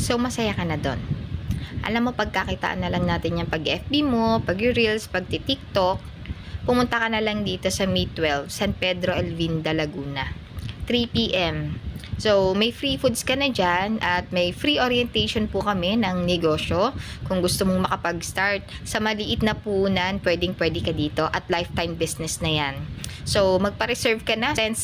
So, masaya ka na doon. Alam mo, pagkakitaan na lang natin yung pag-FB mo, pag-reels, pag-TikTok, pumunta ka na lang dito sa May 12, San Pedro Elvinda, Laguna. 3 p.m. So, may free foods ka na dyan at may free orientation po kami ng negosyo. Kung gusto mong makapag-start sa maliit na puhunan, pwedeng-pwede ka dito at lifetime business na yan. So, magpa-reserve ka na since